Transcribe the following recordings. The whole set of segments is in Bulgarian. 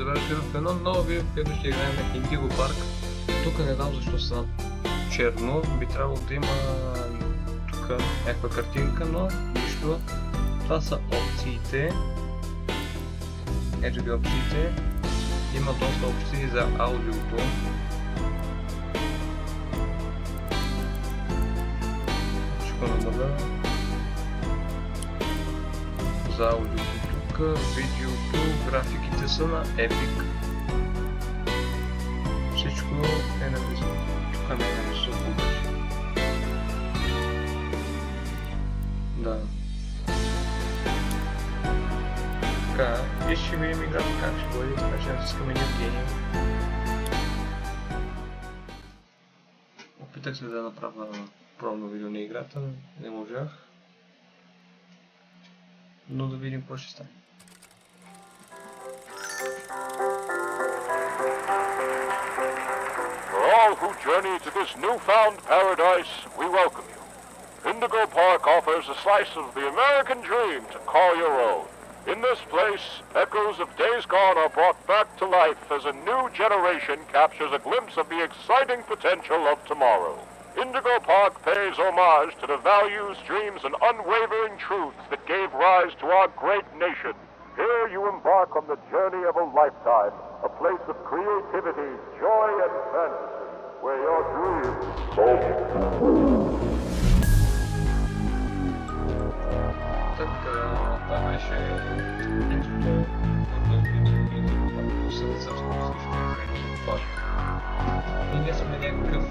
завърши в едно ново видео, ще играем Indigo Park. Тук не знам защо са черно, би трябвало да има тук някаква картинка, но нищо. Това са опциите. Ето ги опциите. Има доста опции за аудиото. Ще намаля за аудиото тук, видеото, графиките са на Epic. Всичко е написано. Тук не е написано. Да. Така, и ще видим играта как ще бъде, така че натискаме New Game. Опитах се да направя пробно видео на играта, не можах. Но да видим какво ще стане. For all who journey to this newfound paradise, we welcome you. Indigo Park offers a slice of the American dream to call your own. In this place, echoes of days gone are brought back to life as a new generation captures a glimpse of the exciting potential of tomorrow. Indigo Park pays homage to the values, dreams, and unwavering truths that gave rise to our great nation. Here you embark on the journey of a lifetime, a place of creativity, joy, and fantasy, where your dreams Така, това беше интрото, което се също също парк. И ние сме някакъв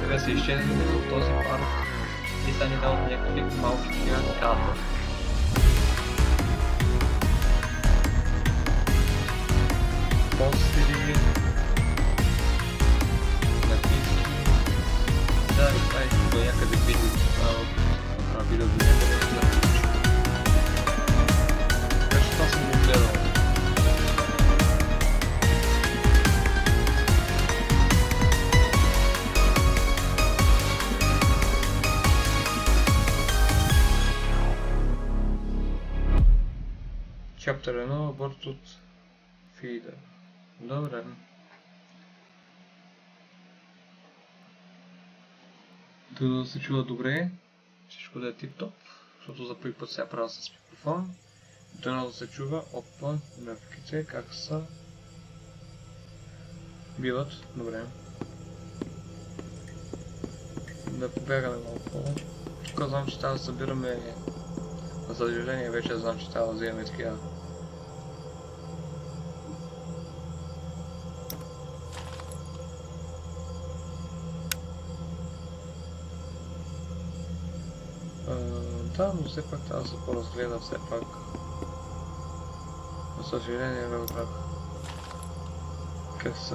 къде са изчезнали от този парк и са ни дал някакви малки ката. Постери, написки. Да, това е до някъде видео до някъде да включи. Така че това съм го гледал. Chapter 1, аборт от фида. Добре. Да се чува добре. Всичко да е тип-топ, защото за първи път сега правя с микрофон. Дано да се чува. Опа, графиките как са. Биват. Добре. Да побягаме малко. Тук знам, че трябва да събираме. За съжаление вече знам, че трябва да вземем такива. Да, но все пак трябва да се поразгледа все пак. За съжаление не разбрах как се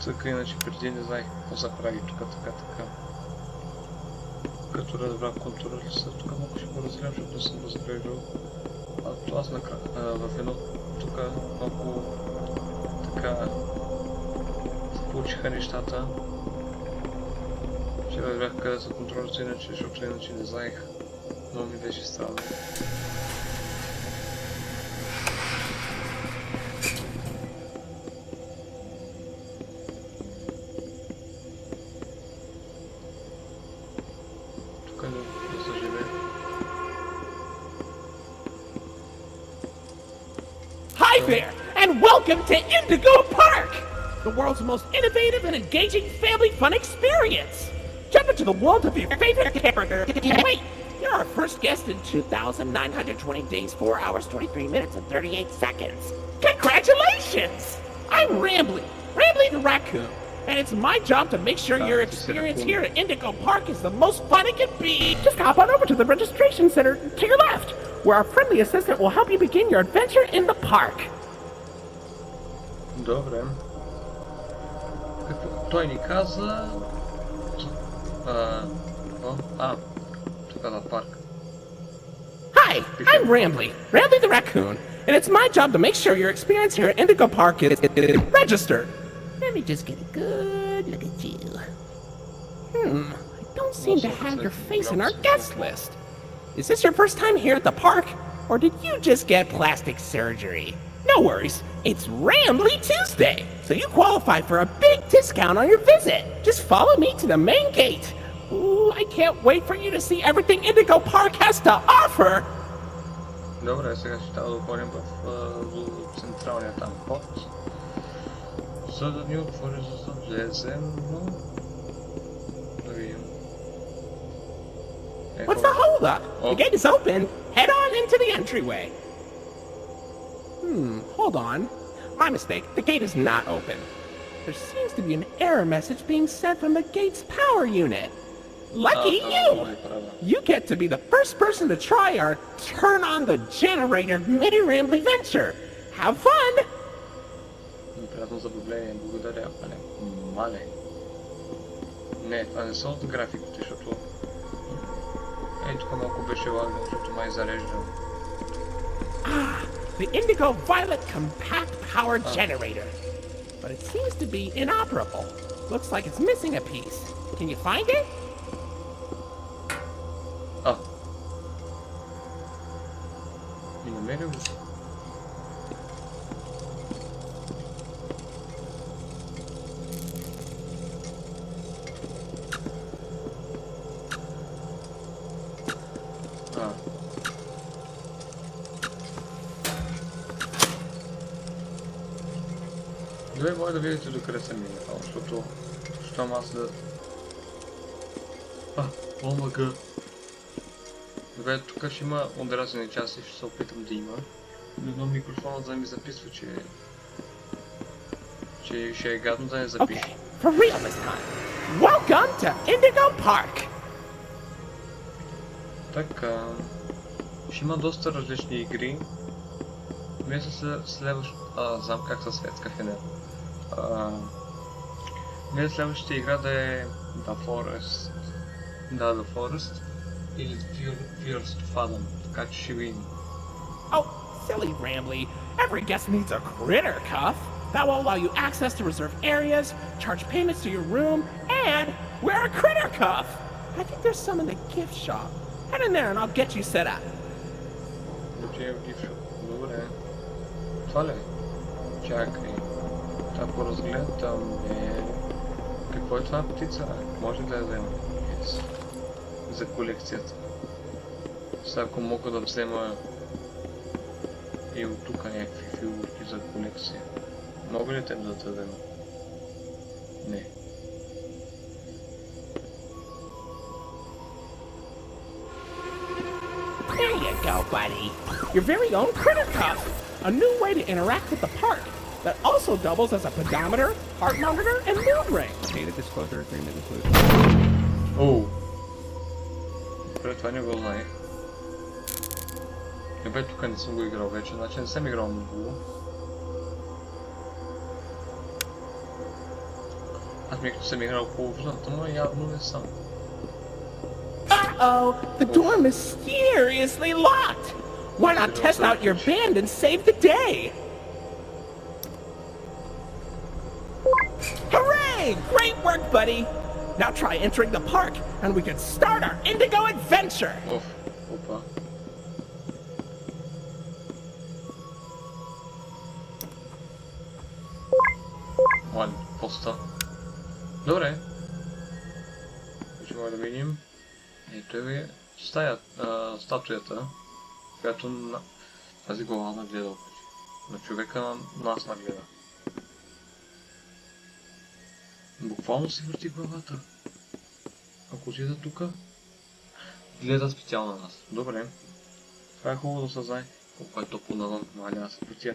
цъка, иначе преди не знаех какво се прави тук, така. Като разбрах контроли са, тук малко ще го разгледам, защото не съм разглеждал. А това аз в едно тук малко така се получиха нещата. Ще разбрах къде са контролите, иначе, защото иначе не знаех. Но ми беше странно. Тук да се живее. Hi there, and welcome to Indigo Park, the world's most innovative and engaging family fun experience. Jump into the world of your favorite character. Wait, you're our first guest in 2,920 days, 4 hours, 23 minutes, and 38 seconds. Congratulations! I'm Rambly the Raccoon, and it's my job to make sure your experience here at Indigo Park is the most fun it can be. Just hop on over to the registration center to your left, where our friendly assistant will help you begin your adventure in the park. Добре. Той ни каза... тук на парк. Hi, I'm Rambly the Raccoon, and it's my job to make sure your experience here at Indigo Park is registered. Let me just get a good look at you. I don't don't seem to have your face in our guest list. Is this your first time here at the park? Or did you just get plastic surgery? No worries, it's Rambly Tuesday, so you qualify for a big discount on your visit. Just follow me to the main gate. Ooh, I can't wait for you to see everything Indigo Park has to offer. Добре, сега ще трябва да отворим в централния там ход. За да ни отвори, за да влезем, но... Да видим. What's the holdup? The gate is open. Head on into the entryway. Hold on. My mistake. The gate is not open. There seems to be an error message being sent from the gate's power unit. Lucky you! You get to be the first person to try our turn on the generator mini Rambly venture. Have fun! Приятно забавление, благодаря, мале. Мале. Не, това не са от графиките, защото... Ей, тук малко беше лагно, защото май зарежда. The Indigo Violet Compact Power Generator. But it seems to be inoperable. Looks like it's missing a piece. Can you find it? И намерил го. Добре, може да видите докъде съм минал, защото... Щом аз да... омага. Добре, тук ще има отразени части, ще се опитам да има. Но микрофонът да ми записва, че ще е гадно да не запише. Okay, for real this time. Welcome to Indigo Park! Така... Ще има доста различни игри. Вместо следващ... знам как се светска фенер. Следващата игра да е The Forest. Да, The Forest. Или Fears to Fathom. Така че ще видим. Oh, silly Rambly. Every guest needs a critter cuff. That will allow you access to reserved areas, charge payments to your room, and wear a critter cuff. I think there's some in the gift shop. Head in there and I'll get you set up. Добре. Това ли? Чакай. Ако разгледам какво е това птица? Може да я взема? Yes. За колекцията. Сега ако мога да взема и от тук някакви фигурки за колекция. Мога ли те да дадем? Не. There you go, buddy. Your very own critter cuff. A new way to interact with the park that also doubles as a pedometer, heart monitor, and mood ring. Data disclosure agreement included. Оу. Добре, това не го знаех. Бе, тук не съм го играл вече, значи не съм играл много. Аз ми като съм играл половината, но явно не съм. Uh-oh, the door mysteriously locked. Why not test out your band and save the day? Hooray! Great work, buddy! Now try entering the park, and we can start our Indigo adventure! Опа. Ладно, поста. Добре. Ще може да видим. Ето е статуята, която на тази глава нагледа обаче. На човека на нас нагледа. Буквално си върти главата. Ако отида тука, гледа специално на нас. Добре. Това е хубаво да се знае. Колко е топло навън, маля, аз се потя.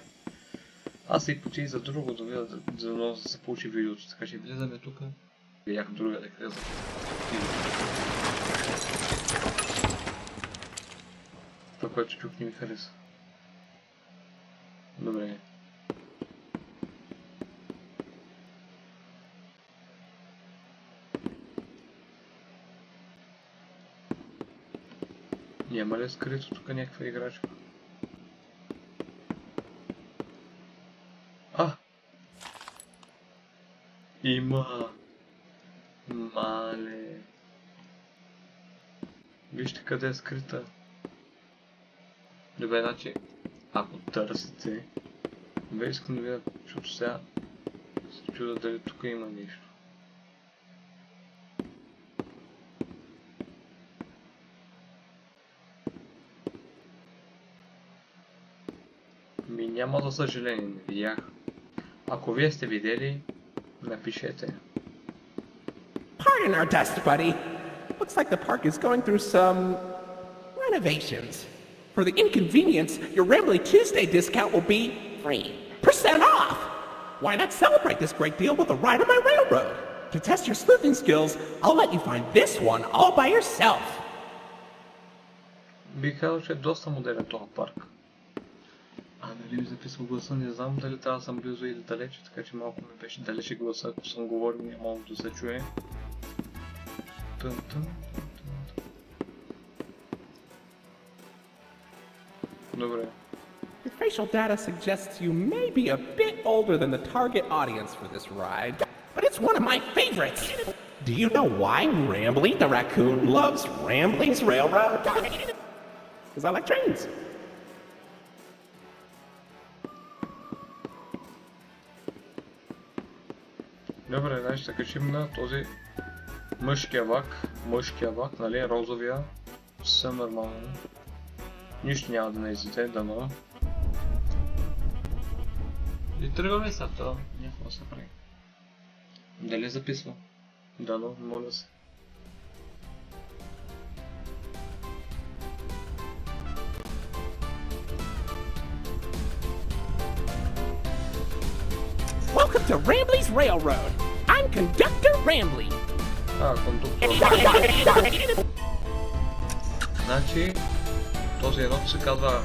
Аз се и потя и за друго да видя, да се получи видеото. Така че влизаме тука. Видях друга да къде за това, което чух, не ми хареса. Добре. Няма ли скрито тук някаква играчка? Има! Мале! Вижте къде е скрита. Добре, значи, ако търсите, бе искам да видя, защото сега се чуда дали тук има нещо. Ми няма, за съжаление, не видях. Ако вие сте видели, напишете. Pardon our dust, buddy. Looks like the park is going through some renovations. For the inconvenience, your Rambly Tuesday discount will be 3% off. Why not celebrate this great deal with a ride on my railroad? To test your sleuthing skills, I'll let you find this one all by yourself. Бих казал, че е доста модерен този парк. А дали ми записал гласа, не знам дали трябва да съм близо или далече, така че малко ми беше далече гласа, ако съм говорил, няма да се чуе. Добре. Your facial data suggests you may be a bit older than the target audience for this ride, but it's one of my favorites. Do you know why Rambly the raccoon loves Rambly's Railroad? Because I like trains. Добре, значи се качим на този мъжкия влак, нали, розовия, съвсем нормално. Нищо няма да не излезе, дано. И тръгваме са, то някакво се прави. Дали записва? Дано, моля се. Welcome to Rambly's Railroad. I'm Conductor Rambly. Кондуктор. Значи, този едното се казва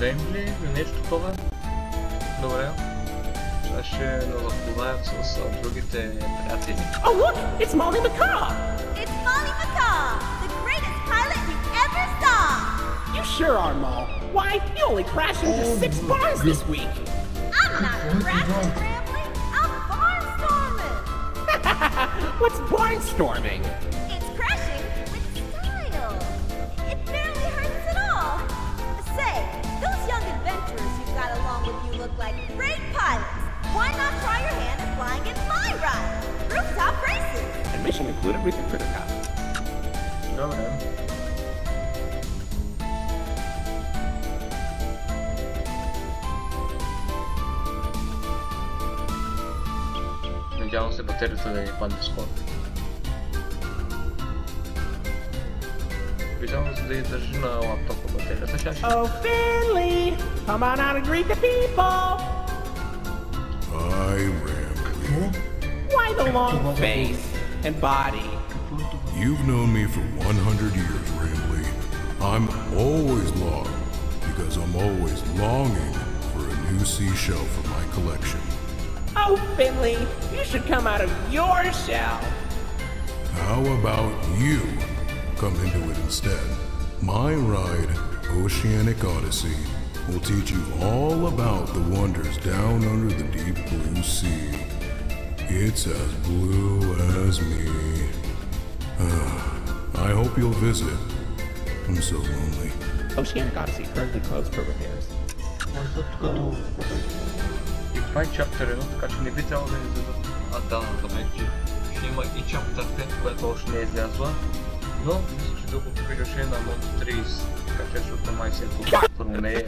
Рембли или нещо такова. Добре. Сега ще ме запознаят с другите приятели. Oh look, it's Molly McCaw. It's Molly McCaw, the greatest pilot you ever saw! You sure are, Moll. Why, you only crashed into 6 bars this week. I'm not crashing, Rambly. I'm barnstorming. What's barnstorming? It's crashing with style. It barely hurts at all. Say, those young adventurers you've got along with you look like great pilots. Why not try your hand at flying in my ride? Rooftop races. Admission included with the critter cop. Добре. Надявам се батерията да ни падне скоро. Видявам се да я държи на лаптопа батерията. Чаши. Oh, Finley, come on out and greet the people. Hi, Rambly. Why the long face and body? You've known me for 100 years, Rambly. I'm always lost because I'm always longing for a new seashell for my collection. Oh, Finley, you should come out of your shell. How about you come into it instead? My ride, Oceanic Odyssey, will teach you all about the wonders down under the deep blue sea. It's as blue as me. I hope you'll visit. I'm so lonely. Oceanic Odyssey currently closed for repairs. Като... И това е чаптер 1, така че не би трябвало да ни дадат. А да, добре, че ще има и чаптер 5, което още не е излязла. Но мисля, че другото видео ще е на мод 30, така че защото май се е пускал. Първо не е...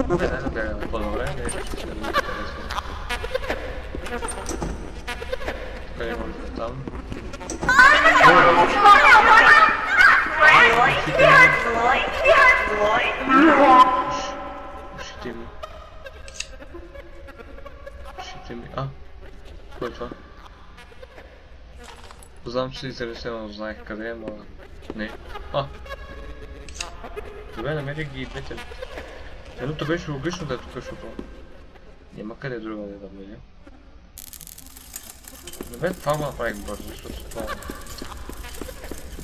Не, да бягаме по-добре, нещо ще се да ми интересно. Тук имам там. Ушите ми. Кое е това? Знам, че си интересен, знаех къде е, но... Не. Добре, намерих ги и двете. Едното беше логично да е тук, защото... Няма къде друга да бъде. Добре, това го направих бързо, защото това...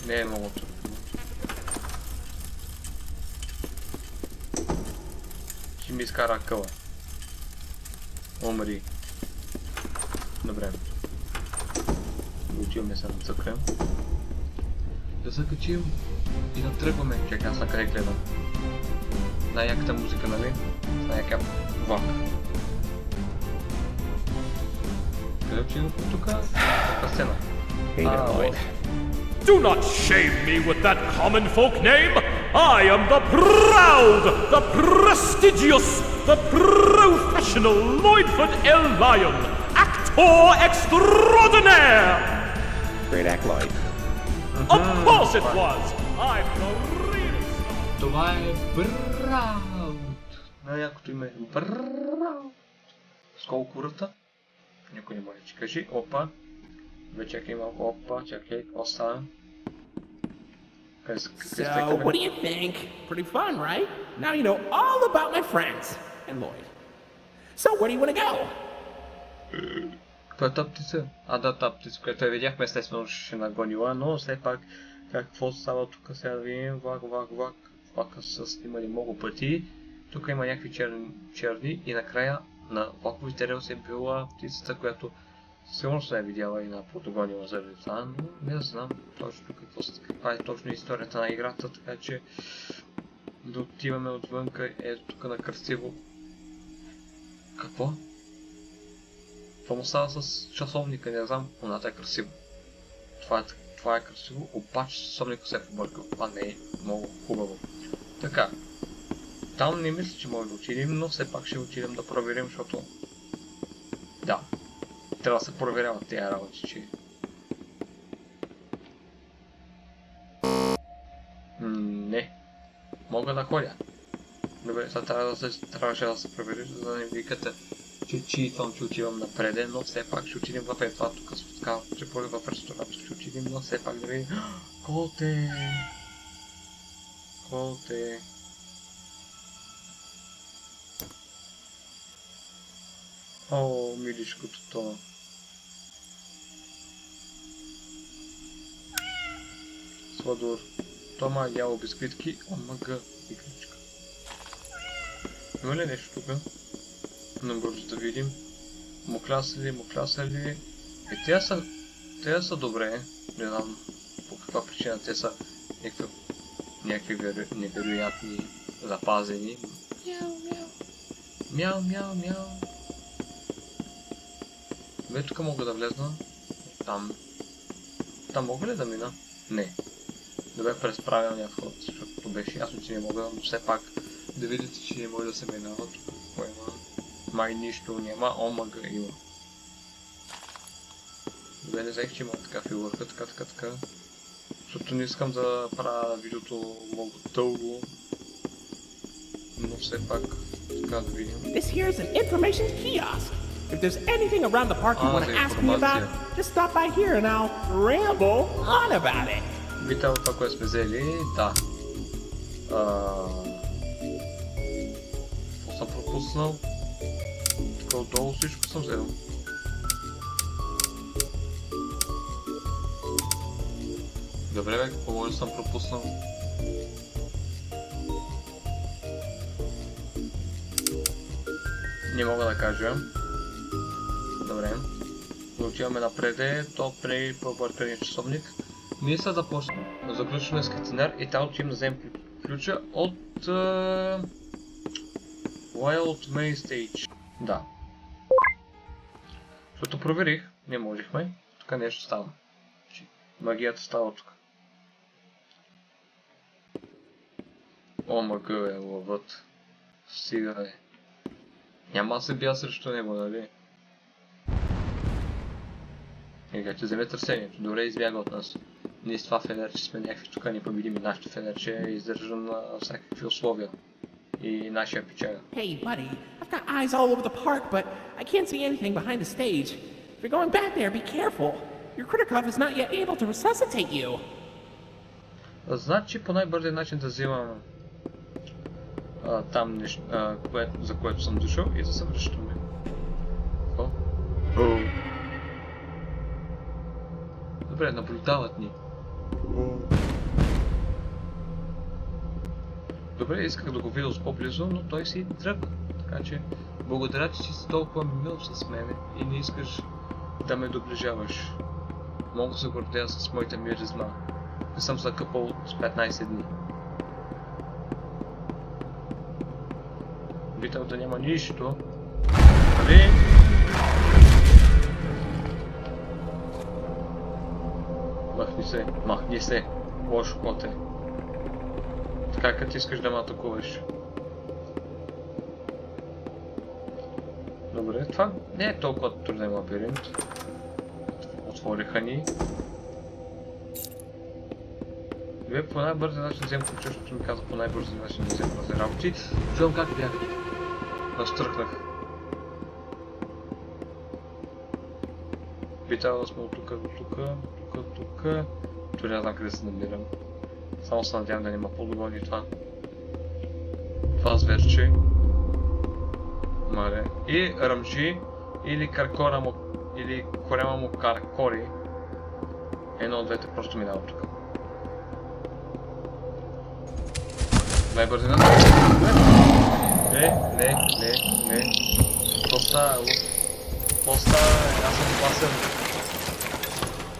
Не е много трудно. Ще ми изкара къла. Омри. Добре. Отиваме се на цъкрем. Да се качим и натръгваме. Чакай, аз на къде гледам. Най-яката музика, нали? Най-яка влак. Къде отиваме тук? Тук сцена. Hey there, Lloyd. Do not shame me with that common folk name! I am the proud, the prestigious, the professional Lloydford L. Lion, actor extraordinaire! Great act, Lloyd. Of course it was! I'm the real star. Това е Браут. Най-якото име е Браут. С колко курата? Никой не може да кажи. Опа. Бе, чакай малко. Опа, чакай. Какво става? So, what do you think? Pretty fun, right? Now you know all about my friends and Lloyd. So, where do you want to go? Това е таптица. Да, таптица, която я видяхме, естествено ще нагонила, но все пак какво става тук сега да видим. Влак. Влака са снимали много пъти. Тук има някакви черни и накрая на влаковите релси е била птицата, която сигурно се е видяла и на Португалия заради това, но не знам точно каква е точно историята на играта, така че да отиваме отвънка. Ето тук на красиво. Какво? Това му става с часовника, не знам, оната е красиво. Това е красиво, обаче часовника се е побъркал. Това не е много хубаво. Така. Там не мисля, че може да отидем, но все пак ще отидем да проверим, защото... Да. Трябва да се проверяват тези работи, че... Не. Мога да ходя. Добре, това трябваше да се провери, за да не викате, че читам, че отивам напреде, но все пак ще отидем в това тук с така, че в ресторант ще отидем, но все пак да видим... Коте! О, милишкото то. Сладур. Тома ял бисквитки, омага игричка. Има ли нещо тук? Набързо да видим. Мукляса ли? Те са добре. Не знам по каква причина те са някакви невероятни запазени. Мяу. Бе, тук мога да влезна. Там мога ли да мина? Не. Добре, през правилния вход, защото беше ясно, че не мога, но все пак да видите, че не може да се минава тук. Какво има? Май нищо няма, омага има. Добре, не знаех, че има така фигурка, така. Защото не искам да правя видеото много дълго. Но все пак, така да видим. This here is an information kiosk. If there's anything around the park you want to ask me about, just stop by here and I'll ramble on about it. Витал това, което сме взели, да. Какво съм пропуснал? Тук отдолу всичко съм взел. Добре бе, какво може съм пропуснал? Не мога да кажа. Добре. Отиваме напреде, то при побъркания часовник. Мисля да почнем. Заключваме с катинар и там отивам да вземем ключа от... Wild Main Stage. Да. Защото проверих, не можехме. Тук нещо става. Магията става тук. Омага е лъвът. Стига е. Няма да се бия срещу него, нали? Ега, че вземе търсението. Добре, избяга от нас. Ние с това фенерче сме някакви тук непобедими. Нашето фенерче е издържано на всякакви условия. И нашия печага. Hey, buddy, I've got eyes all over the park, but I can't see anything behind the stage. If you're going back there, be careful. Your Kritikov is not yet able to resuscitate you. Значи по най-бързия начин да взимам там нещо, за което съм дошъл и да се връщаме. Какво? Добре, наблюдават ни. Добре, исках да го видя с по-близо, но той си тръгна. Така че Благодаря, че си толкова мил с мене и не искаш да ме доближаваш. Мога да се гордея с моята миризма. Не съм закъпал с 15 дни. Битал да няма нищо. Нали? Махни се. Лошо коте. Така като искаш да ме атакуваш. Добре, това не е толкова труден лабиринт. Отвориха ни. Вие по най-бързи начин взем ключа, защото ми каза по най-бързи начин да взем тази работи. Чувам как бях. Настръхнах. Битава сме от тук до тук, тук. Дори не знам къде се намирам. Само се надявам да няма по-доволни това. Това зверче. Мале. И ръмжи или каркора му, или корема му каркори. Едно от двете просто минава тук. Най-бързина. Не. Какво аз съм опасен.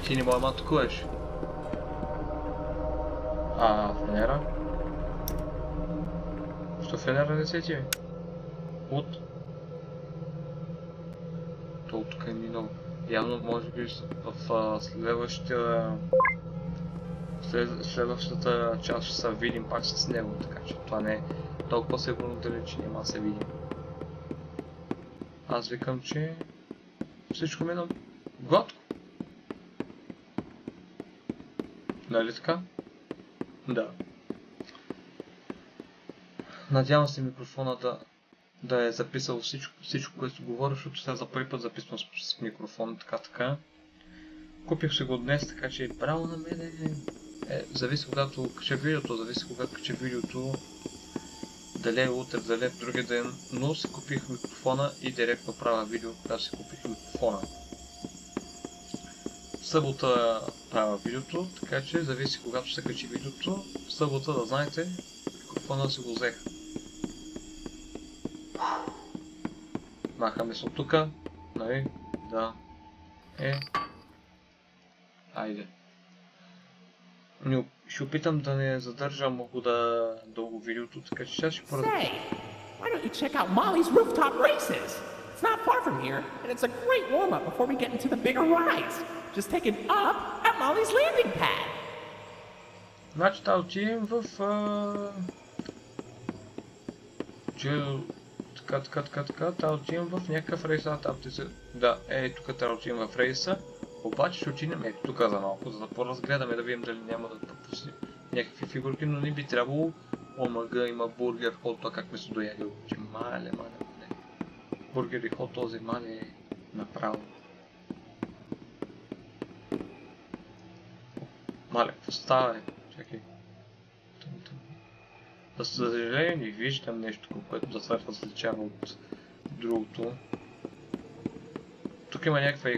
Ти не мога да ме атакуваш. Фенера? Що фенера не сети? От? То тук е минало. Явно може би в следващата част ще се видим пак с него, така че това не е толкова сигурно дали, че няма да се видим. Аз викам, че всичко мина гладко. Нали така? Да. Надявам се микрофона да е записал всичко, което говоря, защото сега за първи път записвам с микрофон, така. Купих си го днес, така че право на мене зависи когато кача видеото, дали е утре, дали е в другия ден, но си купих микрофона и директно правя видео, когато си купих микрофона. В събота правя видеото, така че зависи когато се качи видеото, в събота да знаете, микрофона си го взех. Махаме се от тука, нали? Да. Айде. Ще опитам да не задържам много дълго видеото, така че сега ще Say, why don't you check out Molly's rooftop races? It's not far from here, and it's a great warm-up before we get into the bigger rides. Just take it up at Molly's landing pad. Значи да отидем в... Така, да отидем в някакъв рейс, да, тук трябва да отидем в рейса, обаче ще отидем тук за малко, за да поразгледаме, да видим дали няма да пропуснем някакви фигурки, но не би трябвало. Омага, има бургер, хот, как ме се дояде, че мале. Бургер и хот, този мале направо. Мале, какво става, чакай. За съжаление не виждам нещо, което да се различава от другото. Тук има някаква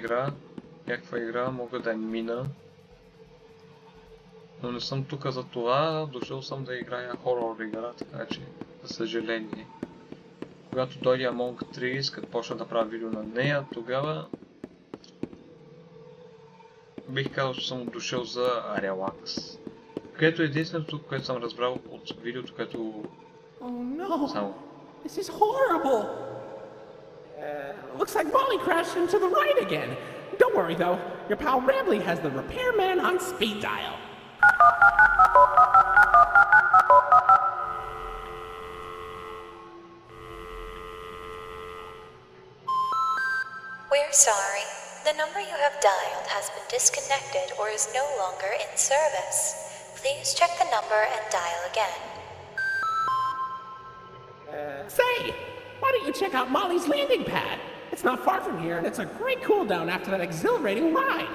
игра, мога да мина. Но не съм тук за това, дошъл съм да играя хорор игра, така че, за съжаление. Когато дойде Among Trees, като почна да правя видео на нея, тогава бих казал, че съм дошъл за релакс. Което е единственото, което съм разбрал от видеото, което... Oh no! Само. This is horrible! Looks like Molly crashed into the right again. Don't worry though, your pal Rambley has the repairman on speed dial. We're sorry. The number you have dialed has been disconnected or is no longer in service. Please check the number and dial again. Say, why don't you check out Molly's landing pad? It's not far from here and it's a great cool down after that exhilarating ride.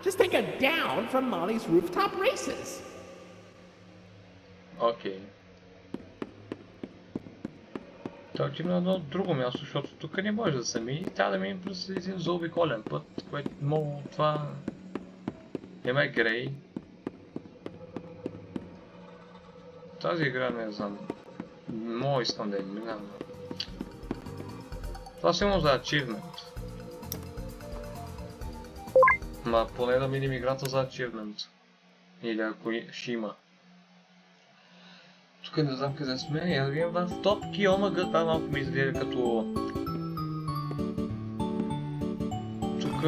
Just take a down from Molly's rooftop races. Окей. Той отива на едно друго място, защото тук не може да се мини. Трябва да минем през един заобиколен път, което много това... Няма грей. Тази игра не знам. Мога искам да я минам. Това си има за ачивмент. Ма поне да минем играта за ачивмент. Или ако ще има. Тук не знам къде сме, я да видим в топки, омага, това малко ми изгледа като... Тук,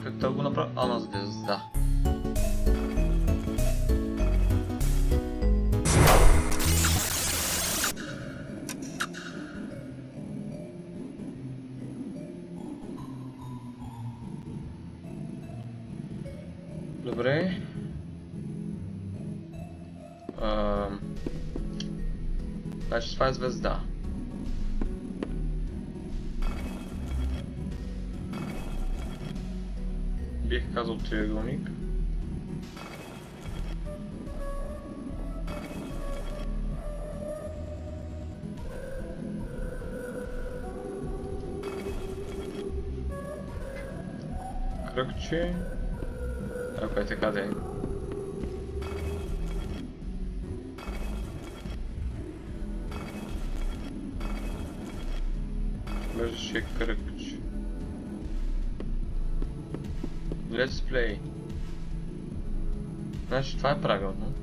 как да го направя? Ама звезда. Добре. Значи това е звезда. Бих казал триъгълник. Кръгче. Ако е така да е. Върши кръгче. Let's play. Значи това е правилно.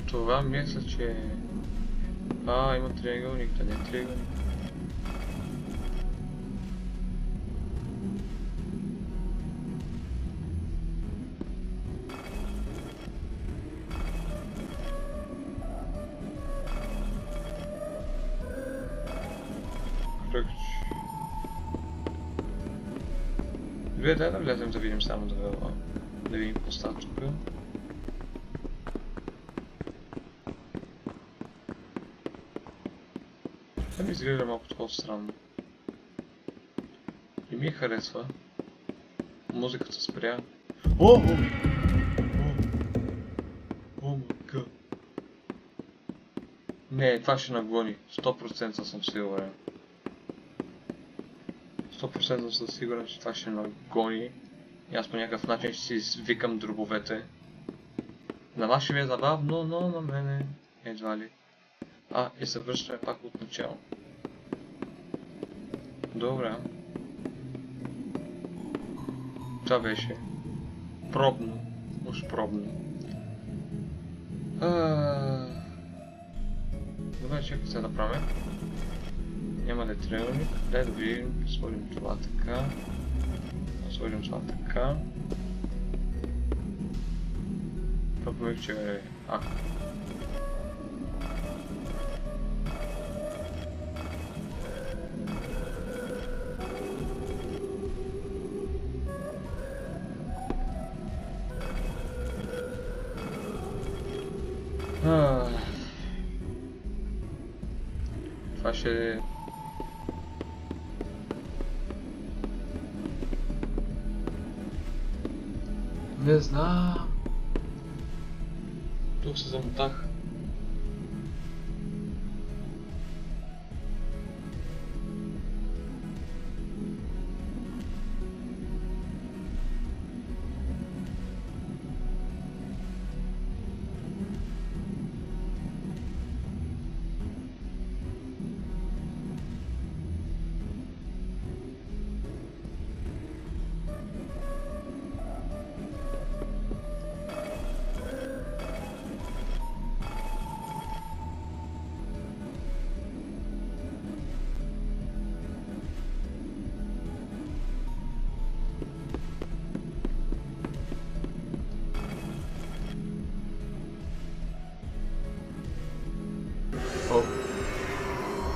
Това мисля, че... има триъгълник, да не е триъгълник. Добре, дай да влезем да видим само да видим какво става тук. Това ми изглежда малко такова странно. И ми харесва. Музиката спря. О май гад. Не, това ще нагони. 100% съм сигурен. 100% съм сигурен, че това ще нагони. И аз по някакъв начин ще си извикам дробовете. На вас ще ви е забавно, но на мене едва ли. И се връщаме пак от начало. Добре. Това беше пробно. Уж пробно. Добре, чакай се да правим. Няма да е триъгълник. Дай да видим. Сложим това така. Сложим това така. Пробвах, че е... Това ще... Не знам. Тук се замотах.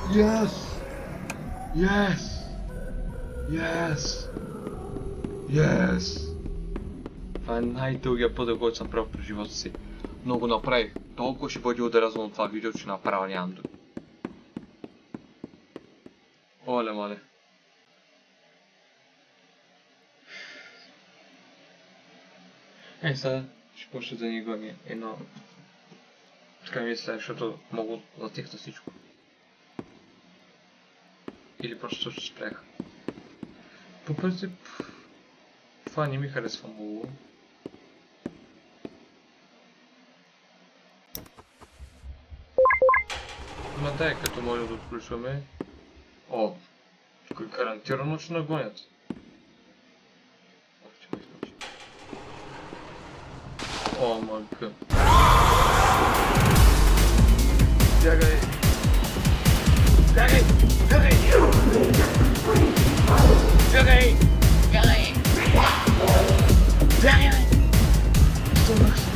Yes! Yes! Yes! Yes! Това е най-дългия път, който съм правил през живота си. Но го направих. Толкова ще бъде отразено от това видео, че направя нямам друг. Оле, мале. Сега ще почне да ни гони едно... Така мисля, защото мога да затихна всичко. Или просто ще спрях. По принцип, това не ми харесва много. Ма дай, като може да отключваме. О, тук гарантирано ще нагонят. О, мъка. Бягай! Бягай! Бягай! Бягай! Бягай! Бягай! Стонах се.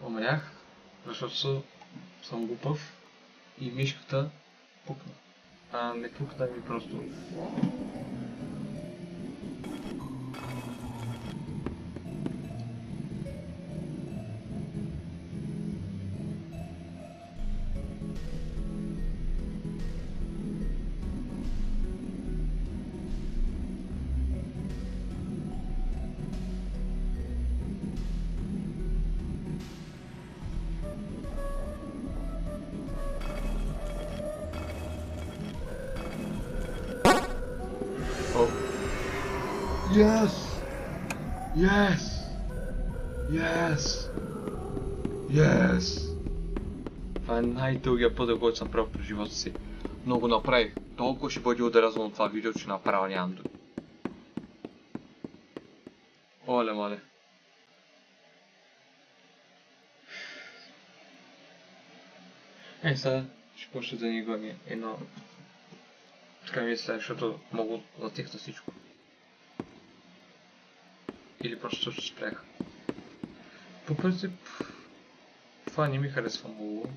Умрях, защото съм глупав и мишката пукна. Не пукна ми просто. Yes! Yes! Yes! Yes! Това е най-дългия път, който съм правил през живота си. Но го направих. Толкова ще бъде ударено това видео, че направо нямам думи. Оле, мале. Сега ще почне да ни гони едно... Така мисля, защото мога да тихна всичко. Или просто ще спрях. По принцип, това не ми харесва много.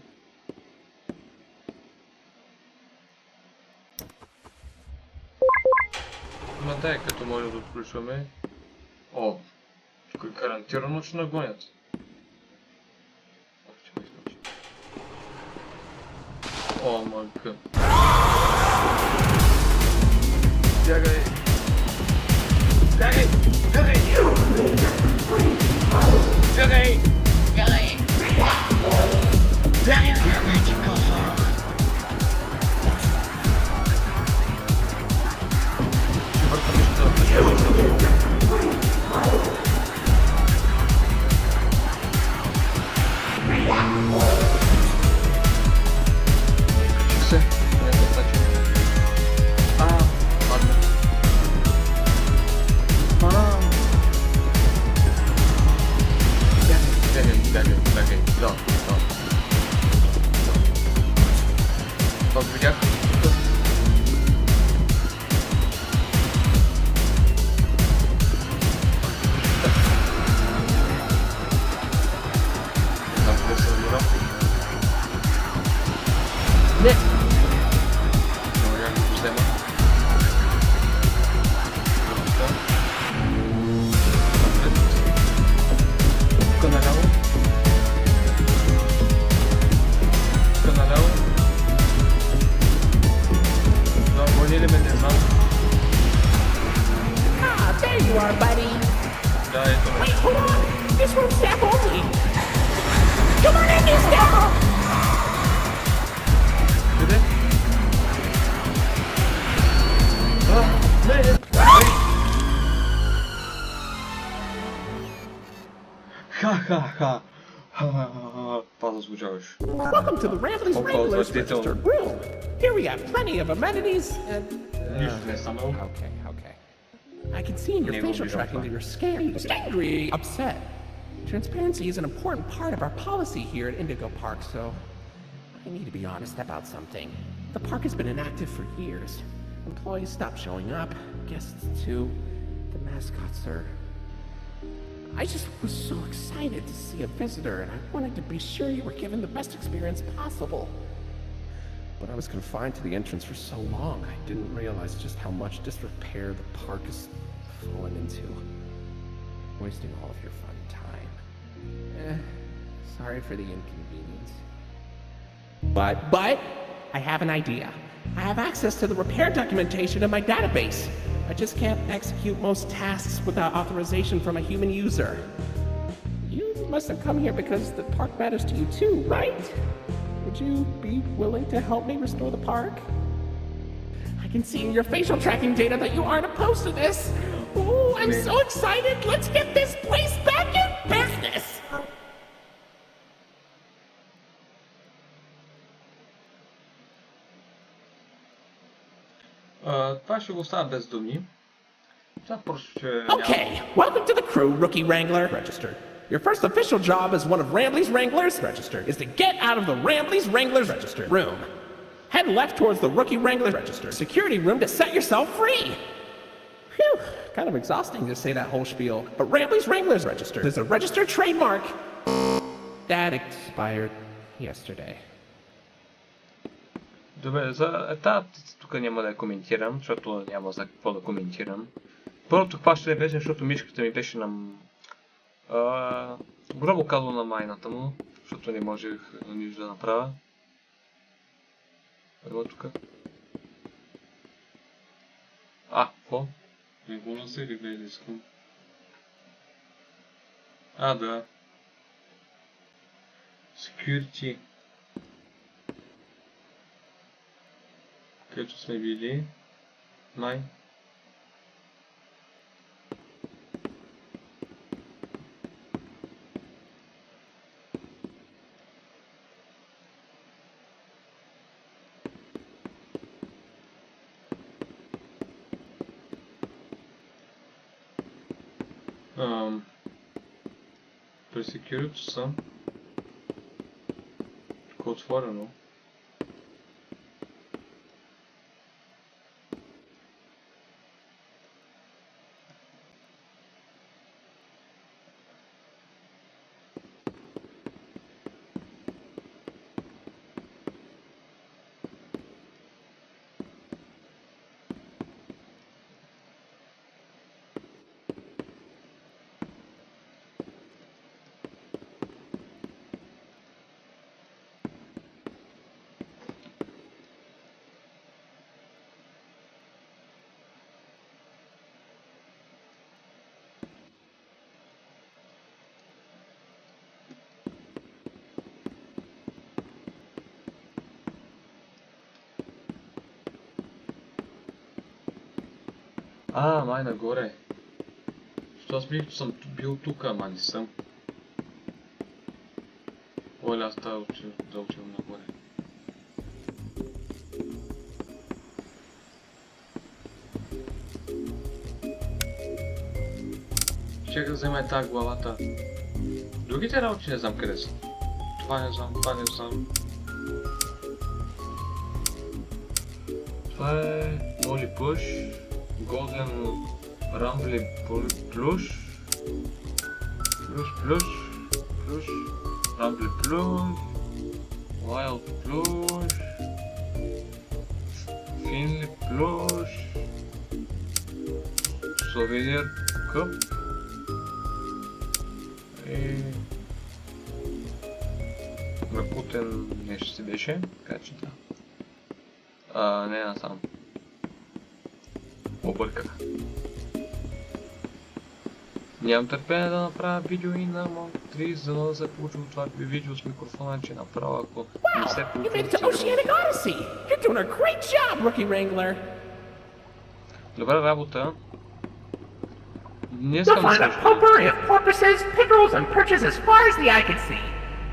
Ма дай, като може да отключваме. О, тук гарантирано ще нагонят. О, мъка. Бягай! Бягай! Бягай! Бягай! Бягай! Бягай! Welcome to the Ramblings Wranglers Registered Room. Here we have plenty of amenities and... Okay. I can see in your facial tracking that you're scared, angry, upset. Transparency is an important part of our policy here at Indigo Park, so I need to be honest about something. The park has been inactive for years. Employees stopped showing up, guests too. The mascots are... I just was so excited to see a visitor, and I wanted to be sure you were given the best experience possible. But I was confined to the entrance for so long, I didn't realize just how much disrepair the park has fallen into. Wasting all of your fun time. Sorry for the inconvenience. But, I have an idea. I have access to the repair documentation in my database. I just can't execute most tasks without authorization from a human user. You must have come here because the park matters to you too, right? Would you be willing to help me restore the park? I can see in your facial tracking data that you aren't opposed to this. Ooh, I'm so excited. Let's get this place back in business. Това ще го оставя без думи. Това просто ще... Okay, welcome to the crew, Rookie Wrangler. Register. Your first official job as one of Rambley's Wranglers, register, is to get out of the Rambley's Wranglers register room. Head left towards the Rookie Wrangler register security room to set yourself free. Phew, kind of exhausting to say that whole spiel, but Rambley's Wranglers register is a registered trademark that expired yesterday. Добре, за етап тук няма да я коментирам, защото няма за какво да коментирам. Първото хващане беше, защото мишката ми беше на... грубо казано на майната му, защото не можех нищо да направя. Ево тук. Какво? Не се или гледа искам? Да. Security. Където сме били. Май. При security съм. Тук отворено. Май нагоре. Що аз мисля, че съм бил тук, ама не съм. Оле, аз да отивам нагоре. Чакай да взема тази главата. Другите работи не знам къде са. Това не знам, това не знам. Това е Моли Пуш. Golden Rumble Plush, Rumble Plush, Wild Plush, Finley Plush, Souvenir Cup и Ракутен нещо си беше, така че да. Не насам. Обърках. Нямам търпение да направя видео и на Монт3, за да се получи от това видео с микрофона, че направя, ако не се получи. You made it to Oceanic Odyssey! You're doing a great job, Rookie Wrangler! Добра работа. Не You'll искам да find се... a potpourri of porpoises, pickerels, and perches as far as the eye can see.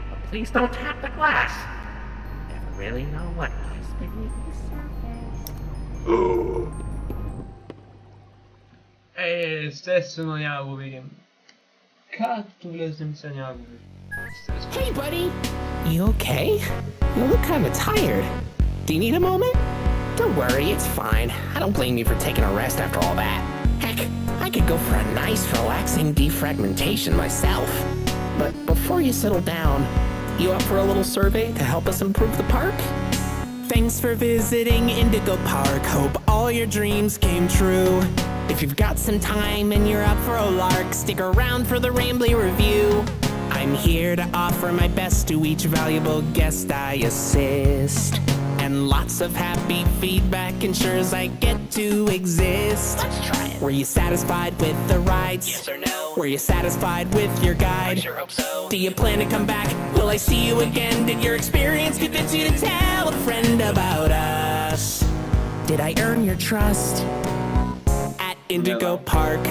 But please don't tap the glass. Never really know what lies beneath the surface. Естествено няма го видим. Както влезем се няма го видим. Hey, buddy! You okay? You look kind of tired. Do you need a moment? Don't worry, it's fine. I don't blame you for taking a rest after all that. Heck, I could go for a nice, relaxing defragmentation myself. But before you settle down, you up for a little survey to help us improve the park? Thanks for visiting Indigo Park. Hope all your dreams came true. If you've got some time and you're up for a lark, stick around for the Rambley review. I'm here to offer my best to each valuable guest I assist. And And lots of happy feedback ensures I get to exist. Let's try it. Were you satisfied with the rides? Yes or no? Were you satisfied with your guide? I sure hope so. Do you plan to come back? Will I see you again? Did your experience convince you to tell a friend about us? Did I earn your trust? At Indigo Park,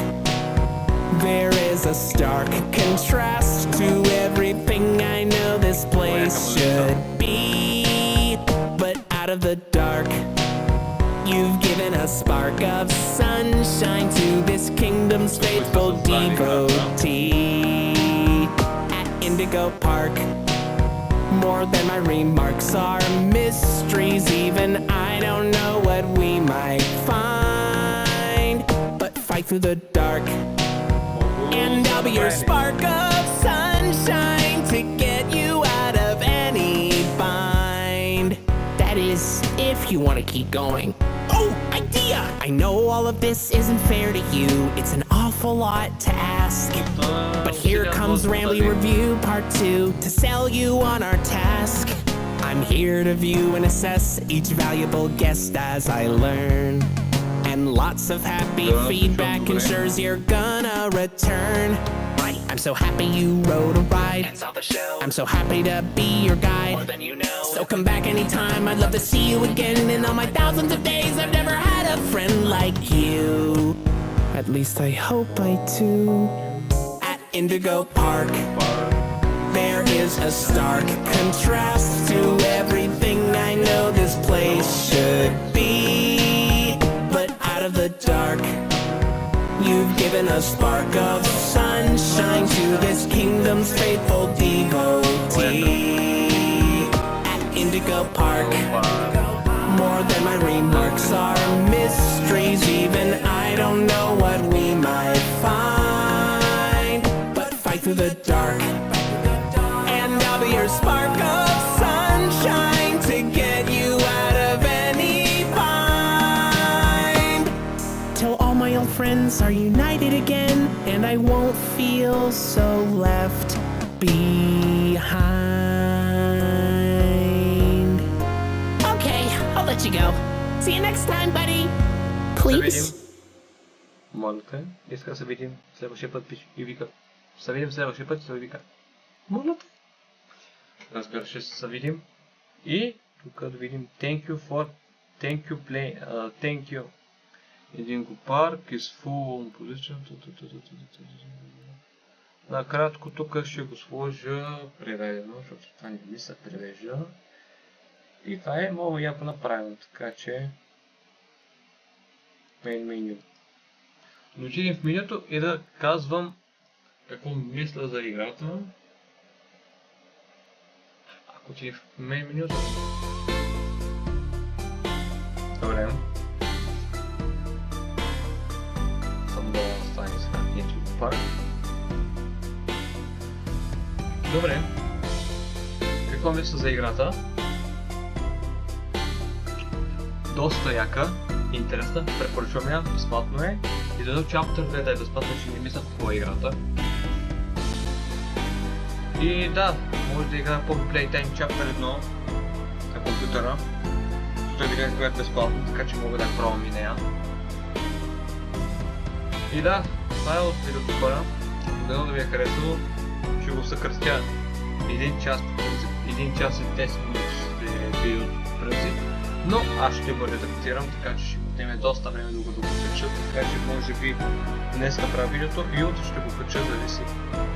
there is a stark contrast to everything I know this place should be. But out of the dark, you've given a spark of sunshine to this kingdom's faithful devotee. At Indigo Park, more than my remarks are mysteries. Even I don't know what we might find. But fight through the dark, and I'll be your spark of sunshine to get you out of any bind. That is, if you want to keep going. Oh, idea! I know all of this isn't fair to you. It's an awful lot to ask. But here comes Rambly Review Part 2 to sell you on our task. I'm here to view and assess each valuable guest as I learn. And lots of happy feedback ensures you're gonna return. I'm so happy you rode a ride and saw the show. I'm so happy to be your guide. More than you know. So come back anytime. I'd love to see you again. In all my thousands of days, I've never had a friend like you. At least I hope I do. At Indigo Park, there is a stark contrast to everything I know this place should be. But out of the dark, you've given a spark of sunshine to this kingdom's faithful devotee. At Indigo Park, more than my remarks are mysteries. Even I don't know what we might find. But fight through the dark, and I'll be your spark of sunshine to get you out of any bind. Till all my old friends are united again, and I won't feel so left behind. Okay, I'll let you go. See you next time, buddy. Please. Монка иска да се видим следващия път и вика. Се видим следващия път и се вика. Моля. Разбира се, ще се видим. И тук да видим thank you. Indigo Park is full position. Накратко тук ще го сложа преведено, защото това не ми се превежда. И това е много яко направено, така че меню. Но отидем в менюто и да казвам какво мисля за играта. Ако отидем в менюто. Добре. Съм да стане сега Indigo Park. Добре. Какво мисля за играта? Доста яка, интересна, препоръчвам я, безплатно е. И дадо чаптър 2 да е безплатно, че не мисля какво е играта. И да, може да играя по Playtime Chapter 1 на компютъра. Той видях това е безплатно, така че мога да я пробвам и нея. И да, това е от видеото хора. Дано да ви е харесало. Ще го съкратя 1 час по принцип. 1 час и 10 минути ще е видеото по принцип. Но аз ще го редактирам, така че ще го отнеме доста време докато го кача, така че може би днеска правя видеото и утре ще го кача,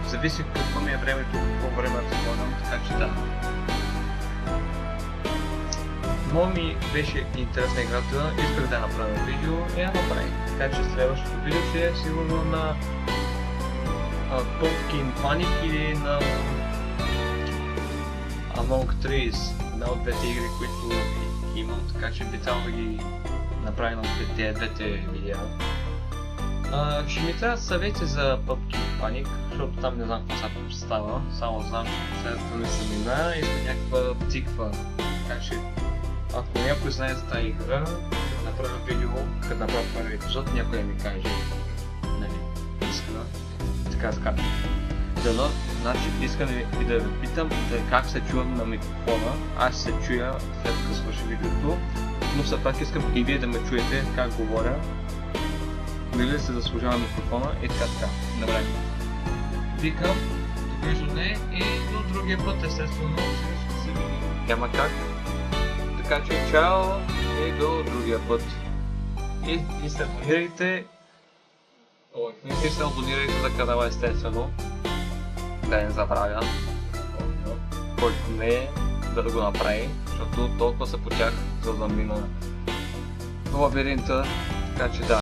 зависи какво ми е времето, какво време разполагам, така че да. Много ми беше интересна играта, исках да направя видео и я направих, така че следващото видео ще е сигурно на Pumpkin Panic или на Among Trees, една от двете игри, които имам, така че би трябвало да ги направим от тези двете видеа. Ще ми трябва съвети за Pumpkin Panic, защото там не знам какво става, само знам, че след да не се мина и сме някаква циква. Така че, ако някой знае за тази игра, като направя видео, като направя първи епизод, някой да ми каже. Нали, иска. Така. Дано Значи искам и да ви питам как се чувам на микрофона. Аз се чуя след като свърши видеото, но все пак искам и вие да ме чуете как говоря. Дали се заслужава микрофона и така. Добре. Викам, докажу не и до другия път естествено ще се видим. Няма как. Така че чао и до другия път. И се абонирайте. И се абонирайте за канала естествено. Да не забравя. Който не е, да го направи, защото толкова се потях, за да мина в лабиринта. Така че да.